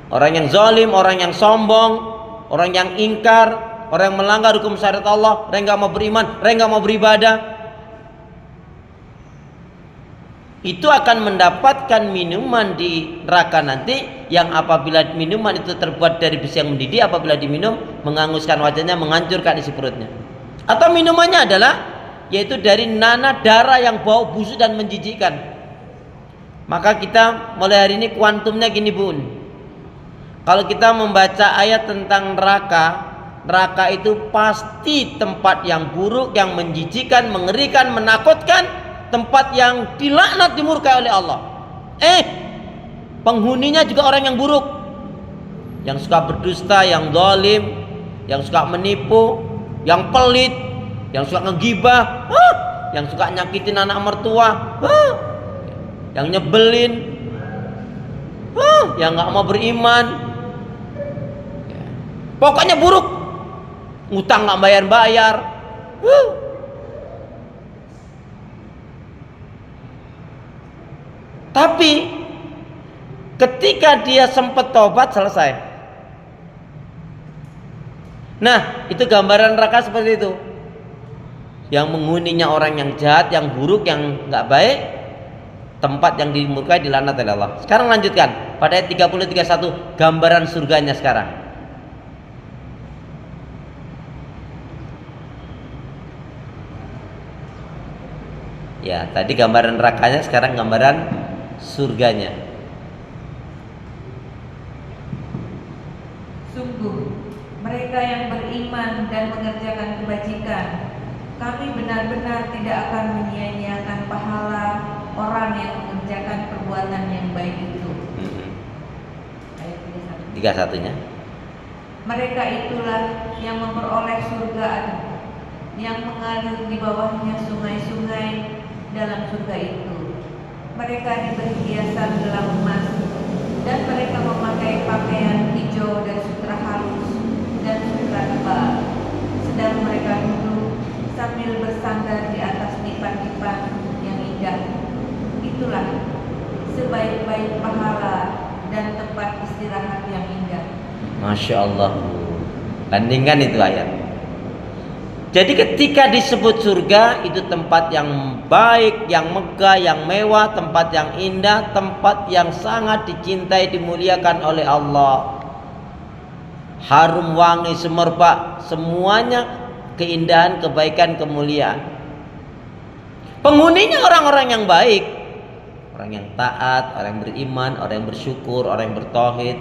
orang yang zalim, orang yang sombong, orang yang ingkar, orang yang melanggar hukum syariat Allah, orang yang nggak mau beriman, orang yang nggak mau beribadah, itu akan mendapatkan minuman di neraka nanti, yang apabila minuman itu terbuat dari besi yang mendidih, apabila diminum menghanguskan wajahnya, menghancurkan isi perutnya. Atau minumannya adalah yaitu dari nanah darah yang bau busuk dan menjijikkan. Maka kita mulai hari ini kuantumnya gini bun. Kalau kita membaca ayat tentang neraka, neraka itu pasti tempat yang buruk, yang menjijikan, mengerikan, menakutkan, tempat yang dilaknat, dimurkai oleh Allah. Penghuninya juga orang yang buruk, yang suka berdusta, yang zalim, yang suka menipu, yang pelit, yang suka ngegibah, yang suka nyakitin anak mertua, yang nyebelin, yang nggak mau beriman. Pokoknya buruk, ngutang nggak bayar-bayar. Tapi ketika dia sempat tobat, selesai. Nah, itu gambaran neraka seperti itu. Yang menghuninya orang yang jahat, yang buruk, yang nggak baik, tempat yang dimurkai, dilaknat oleh Allah. Sekarang lanjutkan pada ayat 30-31, gambaran surganya sekarang. Ya, tadi gambaran nerakanya, sekarang gambaran surganya. Sungguh, mereka yang beriman dan mengerjakan kebajikan, kami benar-benar tidak akan menyia-nyiakan pahala orang yang mengerjakan perbuatan yang baik itu. Ayat 31-nya. Mereka itulah yang memperoleh surga yang mengalir di bawahnya sungai-sungai dalam surga itu. Mereka diberi hiasan gelang emas, dan mereka memakai pakaian hijau dan sutra halus dan sutra tebal, sedang mereka duduk sambil bersandar di atas dipan-dipan yang indah. Itulah sebaik-baik pahala dan tempat istirahat yang indah. Masya Allah. Bandingkan itu ayat. Jadi ketika disebut surga, itu tempat yang baik, yang megah, yang mewah, tempat yang indah, tempat yang sangat dicintai, dimuliakan oleh Allah. Harum wangi semerbak, semuanya keindahan, kebaikan, kemuliaan. Penghuninya orang-orang yang baik, orang yang taat, orang yang beriman, orang yang bersyukur, orang yang bertauhid,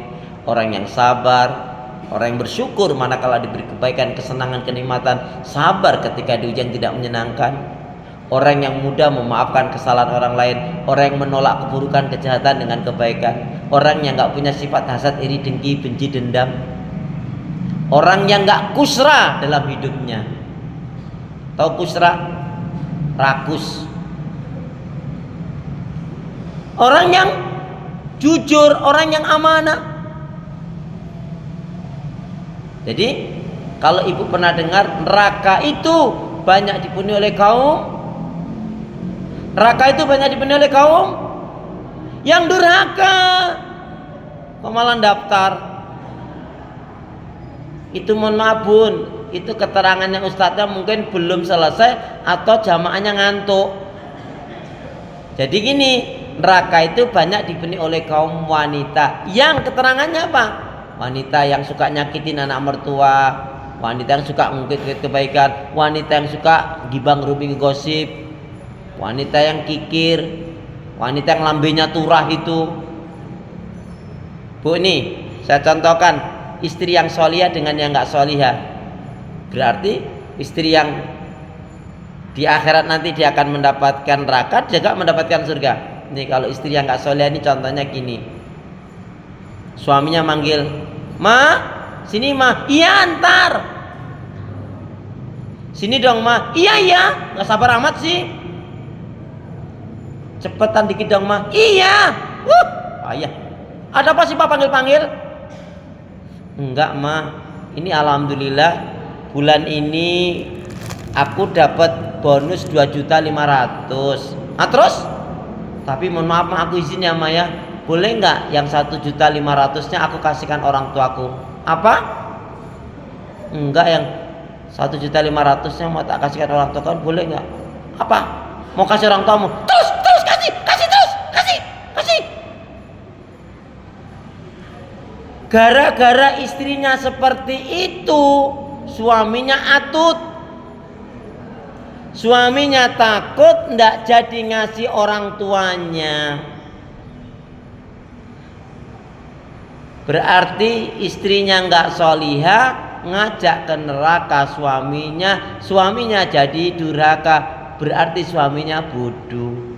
orang yang sabar, orang yang bersyukur manakala diberi kebaikan, kesenangan, kenikmatan, sabar ketika diujian tidak menyenangkan, orang yang mudah memaafkan kesalahan orang lain, orang yang menolak keburukan, kejahatan dengan kebaikan, orang yang nggak punya sifat hasad, iri, dengki, benci, dendam, orang yang nggak kusra dalam hidupnya. Tahu kusra? Rakus. Orang yang jujur, orang yang amanah. Jadi kalau ibu pernah dengar, neraka itu banyak dipenuhi oleh kaum, neraka itu banyak dipenuhi oleh kaum yang durhaka. Kok malah daftar? Itu mohon maaf bun, itu keterangannya ustadznya mungkin belum selesai atau jamaahnya ngantuk. Jadi gini, neraka itu banyak dipenuhi oleh kaum wanita. Yang keterangannya apa? Wanita yang suka nyakitin anak mertua, wanita yang suka mengungkit kebaikan, wanita yang suka gibang rubing gosip, wanita yang kikir, wanita yang lambenya turah itu. Bu, ini saya contohkan istri yang solihah dengan yang nggak solihah. Berarti istri yang di akhirat nanti dia akan mendapatkan neraka, juga mendapatkan surga. Ini kalau istri yang nggak solihah ini contohnya gini. Suaminya manggil, "Ma, sini ma." "Iya, antar." "Sini dong ma." Iya, nggak sabar amat sih. "Cepetan dikit dong ma." "Iya." Ayah, ada apa sih pak panggil-panggil? "Enggak ma, ini alhamdulillah bulan ini aku dapat bonus 2.500.000. Ah terus? Tapi mohon maaf ma, aku izin ya ma ya, boleh nggak yang 1.500.000-nya aku kasihkan orang tuaku? Apa? Enggak, yang 1.500.000-nya mau tak kasihkan orang tuaku, boleh nggak? Apa? Mau kasih orang tuamu? Terus kasih terus, kasih. Gara-gara istrinya seperti itu, suaminya atut. Suaminya takut ndak jadi ngasih orang tuanya. Berarti istrinya nggak solihah, ngajak ke neraka suaminya jadi durhaka, berarti suaminya bodoh.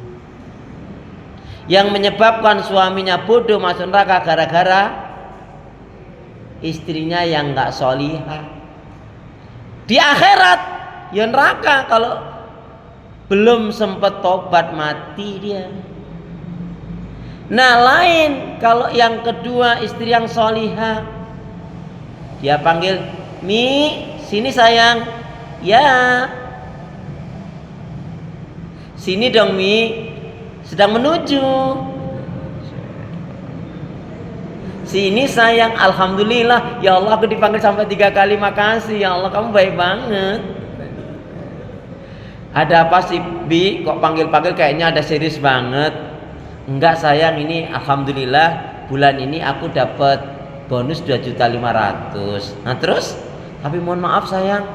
Yang menyebabkan suaminya bodoh masuk neraka gara-gara istrinya yang nggak solihah. Di akhirat ya neraka kalau belum sempat tobat, mati dia. Nah lain kalau yang kedua istri yang solihah, dia panggil, Mi, sini sayang. Ya, sini dong Mi, sedang menuju. Sini sayang, alhamdulillah. Ya Allah, aku dipanggil sampai 3 kali, makasih. Ya Allah, kamu baik banget. Ada apa sih Bi? Kok panggil-panggil kayaknya ada serius banget. Enggak sayang, ini alhamdulillah bulan ini aku dapat bonus 2.500.000. Nah terus? Tapi mohon maaf sayang,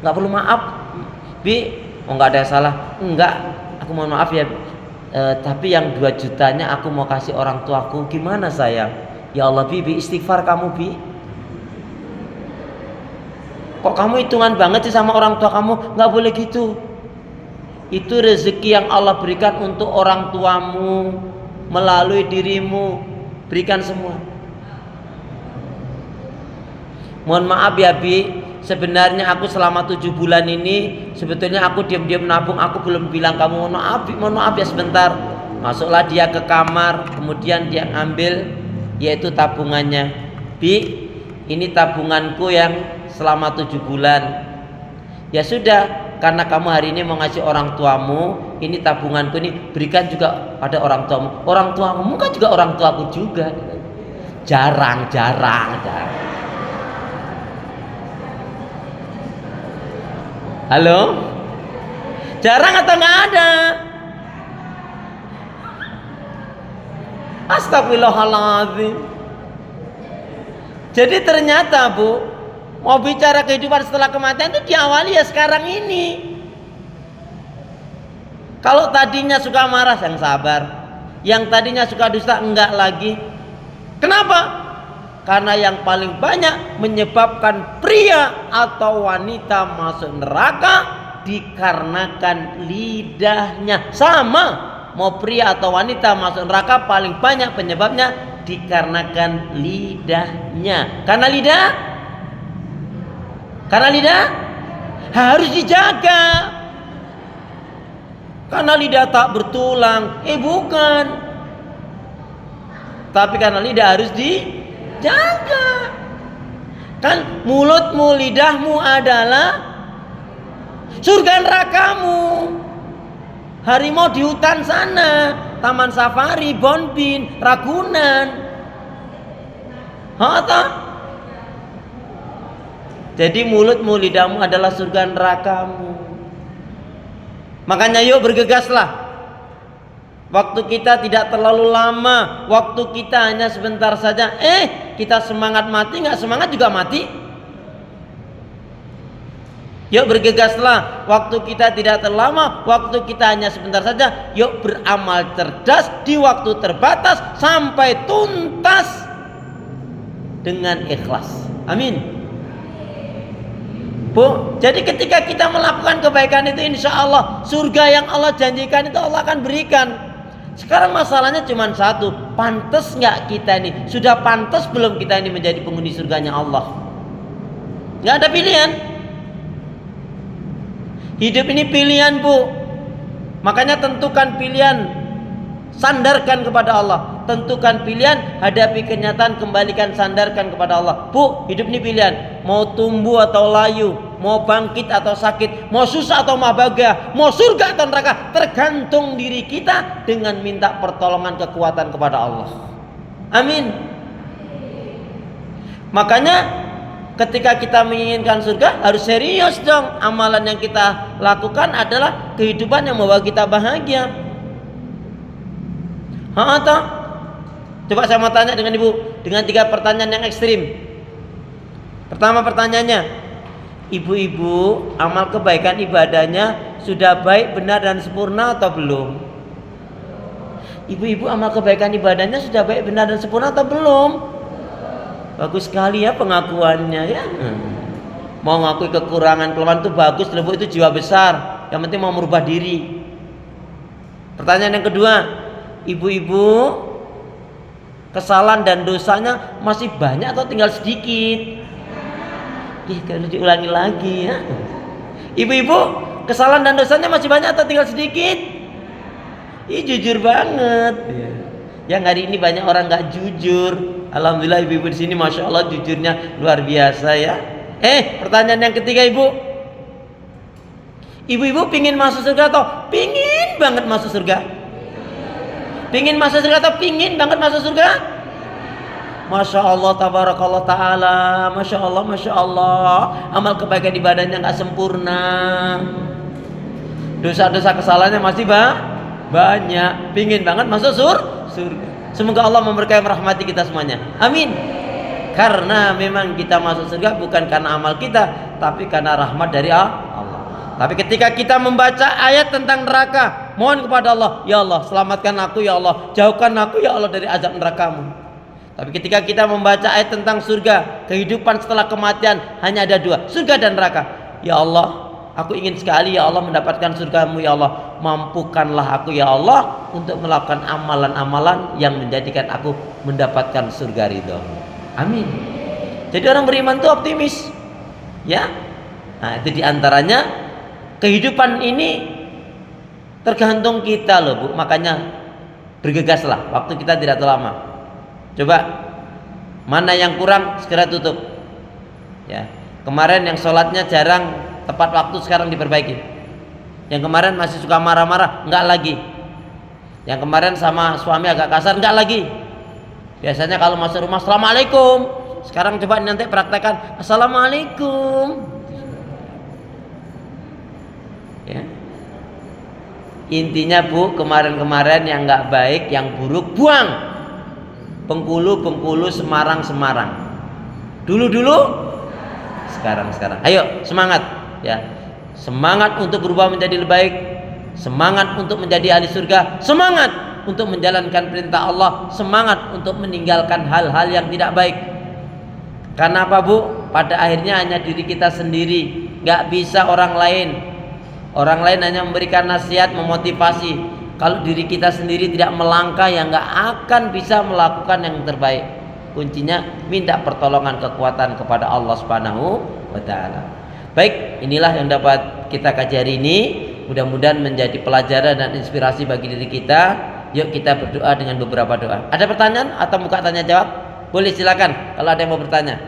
nggak perlu maaf Bi. Oh nggak ada yang salah. Enggak, aku mohon maaf ya. Tapi yang 2 jutanya aku mau kasih orang tuaku. Gimana sayang? Ya Allah Bi, istighfar kamu Bi. Kok kamu hitungan banget sih sama orang tua kamu? Nggak boleh gitu. Itu rezeki yang Allah berikan untuk orang tuamu melalui dirimu. Berikan semua. Mohon maaf ya Bi, sebenarnya aku selama 7 bulan ini sebetulnya aku diam-diam nabung. Aku belum bilang kamu. Mohon maaf ya sebentar. Masuklah dia ke kamar, kemudian dia ambil yaitu tabungannya. Bi, ini tabunganku yang selama 7 bulan. Ya sudah, karena kamu hari ini mau ngasih orang tuamu, ini tabunganku ini, berikan juga pada orang tuamu. Orang tuamu kan juga orang tuaku juga. Jarang. Halo? Jarang atau nggak ada? Astagfirullahaladzim. Jadi ternyata Bu, mau bicara kehidupan setelah kematian itu diawali ya sekarang ini. Kalau tadinya suka marah, yang sabar. Yang tadinya suka dusta, enggak lagi. Kenapa? Karena yang paling banyak menyebabkan pria atau wanita masuk neraka dikarenakan lidahnya. Sama, mau pria atau wanita masuk neraka paling banyak penyebabnya dikarenakan lidahnya. Karena lidah harus dijaga. Karena lidah tak bertulang, bukan. Tapi karena lidah harus dijaga. Kan mulutmu, lidahmu adalah surga nerakamu. Harimau di hutan sana, Taman Safari, Bonbin, Ragunan. Jadi mulutmu, lidahmu adalah surga nerakamu. Makanya yuk bergegaslah. Waktu kita tidak terlalu lama, waktu kita hanya sebentar saja. Kita semangat mati, nggak semangat juga mati. Yuk bergegaslah. Waktu kita tidak terlalu lama, waktu kita hanya sebentar saja. Yuk beramal cerdas di waktu terbatas sampai tuntas dengan ikhlas. Amin. Bu, jadi ketika kita melakukan kebaikan itu, insya Allah surga yang Allah janjikan itu Allah akan berikan. Sekarang masalahnya cuma satu, pantas nggak kita ini? Sudah pantas belum kita ini menjadi penghuni surganya Allah? Nggak ada pilihan. Hidup ini pilihan Bu. Makanya tentukan pilihan, sandarkan kepada Allah. Tentukan pilihan, hadapi kenyataan, kembalikan, sandarkan kepada Allah. Bu, hidup ini pilihan. Mau tumbuh atau layu, mau bangkit atau sakit, mau susah atau mau bahagia, mau surga atau neraka, tergantung diri kita dengan minta pertolongan kekuatan kepada Allah. Amin. Makanya ketika kita menginginkan surga harus serius dong. Amalan yang kita lakukan adalah kehidupan yang membawa kita bahagia. Toh? Coba saya mau tanya dengan ibu dengan 3 pertanyaan yang ekstrim. Pertama pertanyaannya, ibu-ibu amal kebaikan ibadahnya sudah baik, benar dan sempurna atau belum? Ibu-ibu amal kebaikan ibadahnya sudah baik, benar dan sempurna atau belum? Bagus sekali ya pengakuannya ya. Mau ngakui kekurangan kelemahan itu bagus, lebih itu jiwa besar. Yang penting mau merubah diri. Pertanyaan yang kedua, ibu-ibu kesalahan dan dosanya masih banyak atau tinggal sedikit? Kalau diulangi lagi ya. Ibu-ibu kesalahan dan dosanya masih banyak atau tinggal sedikit? Jujur banget. Yang hari ini banyak orang nggak jujur. Alhamdulillah ibu-ibu di sini masya Allah jujurnya luar biasa ya. Pertanyaan yang ketiga ibu. Ibu-ibu pingin masuk surga atau pingin banget masuk surga? Pingin masuk surga atau pingin banget masuk surga? Masya Allah tabarakallah ta'ala. Masya Allah, masya Allah. Amal kebaikan ibadahnya nggak sempurna. Dosa-dosa kesalahannya masih banyak. Pingin banget masuk surga. Semoga Allah memberkahi merahmati kita semuanya. Amin. Karena memang kita masuk surga bukan karena amal kita, tapi karena rahmat dari Allah. Tapi ketika kita membaca ayat tentang neraka, mohon kepada Allah, ya Allah selamatkan aku ya Allah, jauhkan aku ya Allah dari azab nerakamu. Tapi ketika kita membaca ayat tentang surga, kehidupan setelah kematian hanya ada 2, surga dan neraka. Ya Allah, aku ingin sekali ya Allah mendapatkan surgamu ya Allah. Mampukanlah aku ya Allah untuk melakukan amalan-amalan yang menjadikan aku mendapatkan surga ridho-Mu. Amin. Jadi orang beriman itu optimis. Ya. Nah, itu diantaranya kehidupan ini tergantung kita loh Bu. Makanya bergegaslah, waktu kita tidak terlalu lama. Coba mana yang kurang segera tutup. Ya. Kemarin yang sholatnya jarang tepat waktu sekarang diperbaiki. Yang kemarin masih suka marah-marah, enggak lagi. Yang kemarin sama suami agak kasar, enggak lagi. Biasanya kalau masuk rumah assalamualaikum, sekarang coba nanti praktekkan assalamualaikum. Ya. Intinya Bu, kemarin-kemarin yang enggak baik, yang buruk buang. Bengkulu, Semarang. Dulu, sekarang. Ayo semangat ya. Semangat untuk berubah menjadi lebih baik. Semangat untuk menjadi ahli surga. Semangat untuk menjalankan perintah Allah. Semangat untuk meninggalkan hal-hal yang tidak baik. Karena apa Bu? Pada akhirnya hanya diri kita sendiri, gak bisa orang lain. Orang lain hanya memberikan nasihat, memotivasi. Kalau diri kita sendiri tidak melangkah, ya gak akan bisa melakukan yang terbaik. Kuncinya minta pertolongan kekuatan kepada Allah Subhanahu wa ta'ala. Baik, inilah yang dapat kita kaji hari ini. Mudah-mudahan menjadi pelajaran dan inspirasi bagi diri kita. Yuk kita berdoa dengan beberapa doa. Ada pertanyaan atau buka tanya jawab? Boleh silakan kalau ada yang mau bertanya.